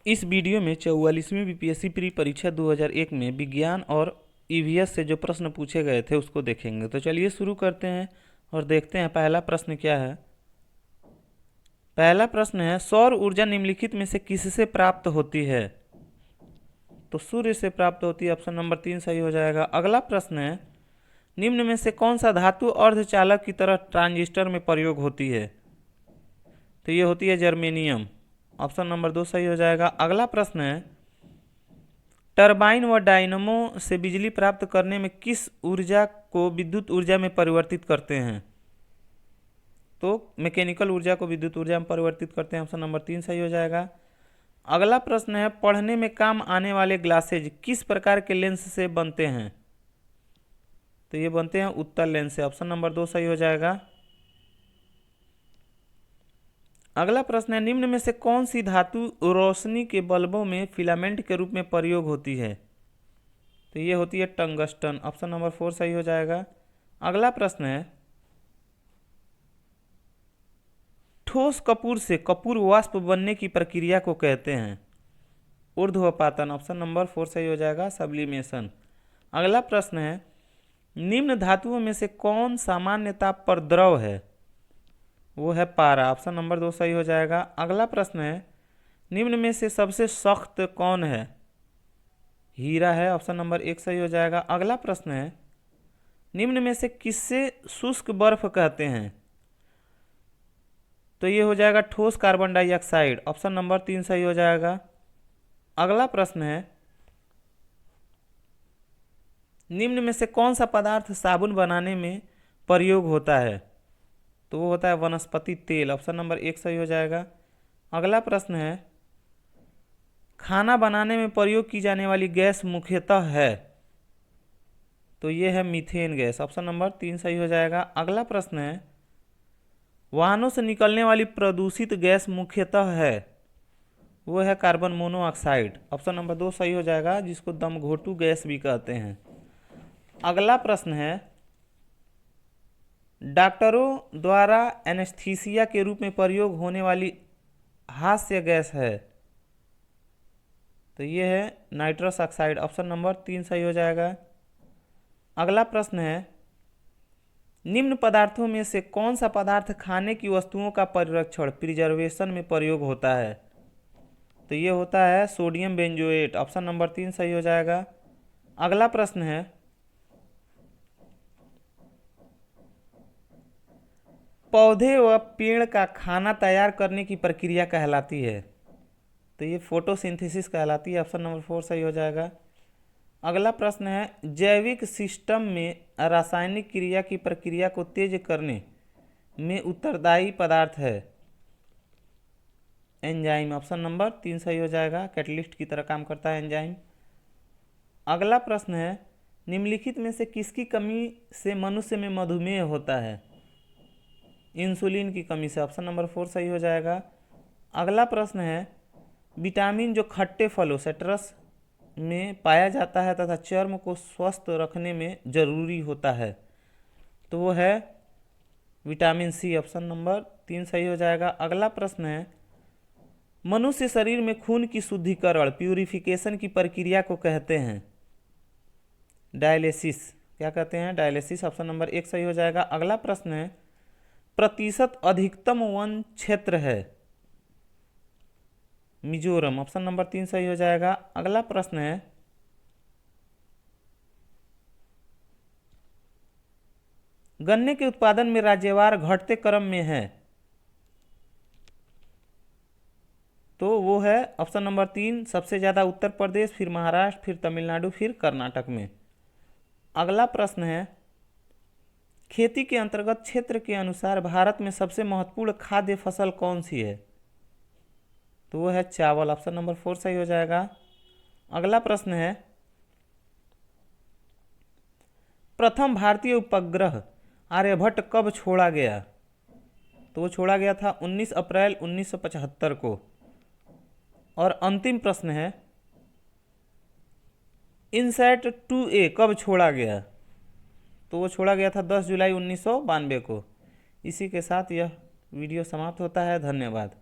इस वीडियो में 44वीं BPSC pre परीक्षा 2001 में विज्ञान और ईवीएस से जो प्रश्न पूछे गए थे उसको देखेंगे। तो चलिए शुरू करते हैं और देखते हैं पहला प्रश्न क्या है। पहला प्रश्न है, सौर ऊर्जा निम्नलिखित में से किससे प्राप्त होती है? तो सूर्य से प्राप्त होती है। ऑप्शन नंबर 3 सही हो जाएगा। अगला प्रश्न है, निम्न में से कौन सा धातु अर्धचालक की तरह ट्रांजिस्टर में प्रयोग होती है? तो ये होती है जर्मेनियम। ऑप्शन नंबर 2 सही हो जाएगा। अगला प्रश्न है, टरबाइन व डायनमो से बिजली प्राप्त करने में किस ऊर्जा को विद्युत ऊर्जा में परिवर्तित करते हैं? तो मैकेनिकल ऊर्जा को विद्युत ऊर्जा में परिवर्तित करते हैं। ऑप्शन नंबर 3 सही हो जाएगा। अगला प्रश्न है, पढ़ने में काम आने वाले ग्लासेज किस प्रकार के लेंस से बनते हैं? तो ये बनते हैं उत्तल लेंस से। ऑप्शन नंबर 2 सही हो जाएगा। अगला प्रश्न है, निम्न में से कौन सी धातु रोशनी के बल्बों में फिलामेंट के रूप में प्रयोग होती है? तो ये होती है टंगस्टन। ऑप्शन नंबर 4 सही हो जाएगा। अगला प्रश्न है, ठोस कपूर से कपूर वाष्प बनने की प्रक्रिया को कहते हैं? ऊर्ध्वपातन। ऑप्शन नंबर 4 सही हो जाएगा, सब्लिमेशन। अगला प्रश्न है, निम्न धातुओं में से कौन सामान्य ताप पर द्रव है? वो है पारा। ऑप्शन नंबर 2 सही हो जाएगा। अगला प्रश्न है, निम्न में से सबसे सख्त कौन है? हीरा है। ऑप्शन नंबर 1 सही हो जाएगा। अगला प्रश्न है, निम्न में से किससे शुष्क बर्फ कहते हैं? तो ये हो जाएगा ठोस कार्बन डाइऑक्साइड। ऑप्शन नंबर 3 सही हो जाएगा। अगला प्रश्न है, निम्न में से कौन सा पदार्थ साबुन बनाने में प्रयोग होता है? तो वो होता है वनस्पति तेल। ऑप्शन नंबर 1 सही हो जाएगा। अगला प्रश्न है, खाना बनाने में प्रयोग की जाने वाली गैस मुख्यतः है? तो ये है मीथेन गैस। ऑप्शन नंबर 3 सही हो जाएगा। अगला प्रश्न है, वाहनों से निकलने वाली प्रदूषित गैस मुख्यतः है? वो है कार्बन मोनोऑक्साइड। ऑप्शन नंबर 2 सही हो जाएगा, जिसको दमघोटू गैस भी कहते हैं। अगला प्रश्न है, डॉक्टरों द्वारा एनेस्थीसिया के रूप में प्रयोग होने वाली हास्य गैस है? तो ये है नाइट्रस ऑक्साइड। ऑप्शन नंबर 3 सही हो जाएगा। अगला प्रश्न है, निम्न पदार्थों में से कौन सा पदार्थ खाने की वस्तुओं का परिरक्षण प्रिजर्वेशन में प्रयोग होता है? तो ये होता है सोडियम बेंजोएट। ऑप्शन नंबर 3 सही हो जाएगा। अगला प्रश्न है, पौधे व पेड़ का खाना तैयार करने की प्रक्रिया कहलाती है? तो ये फोटोसिंथेसिस कहलाती है। ऑप्शन नंबर 4 सही हो जाएगा। अगला प्रश्न है, जैविक सिस्टम में रासायनिक क्रिया की प्रक्रिया को तेज करने में उत्तरदायी पदार्थ है? एंजाइम। ऑप्शन नंबर 3 सही हो जाएगा, कैटलिस्ट की तरह काम करता है एंजाइम। अगला प्रश्न है, निम्नलिखित में से किसकी कमी से मनुष्य में मधुमेह होता है? इंसुलिन की कमी से। ऑप्शन नंबर 4 सही हो जाएगा। अगला प्रश्न है, विटामिन जो खट्टे फलों सिट्रस में पाया जाता है तथा चर्म को स्वस्थ रखने में जरूरी होता है? तो वो है विटामिन सी। ऑप्शन नंबर 3 सही हो जाएगा। अगला प्रश्न है, मनुष्य शरीर में खून की शुद्धिकरण प्यूरिफिकेशन की प्रक्रिया को कहते हैं? डायलिसिस। क्या कहते हैं? डायलिसिस। ऑप्शन नंबर 1 सही हो जाएगा। अगला प्रश्न है, प्रतिशत अधिकतम वन क्षेत्र है? मिजोरम। ऑप्शन नंबर 3 सही हो जाएगा। अगला प्रश्न है, गन्ने के उत्पादन में राज्यवार घटते क्रम में है? तो वो है ऑप्शन नंबर 3 सबसे ज़्यादा उत्तर प्रदेश, फिर महाराष्ट्र, फिर तमिलनाडु, फिर कर्नाटक में। अगला प्रश्न है, खेती के अंतर्गत क्षेत्र के अनुसार भारत में सबसे महत्वपूर्ण खाद्य फसल कौन सी है? तो वो है चावल। ऑप्शन नंबर 4 सही हो जाएगा। अगला प्रश्न है, प्रथम भारतीय उपग्रह आर्यभट्ट कब छोड़ा गया? तो वो छोड़ा गया था 19 अप्रैल 1975 को। और अंतिम प्रश्न है, इनसैट 2A कब छोड़ा गया? तो वो छोड़ा गया था 10 जुलाई 1992 को। इसी के साथ यह वीडियो समाप्त होता है। धन्यवाद।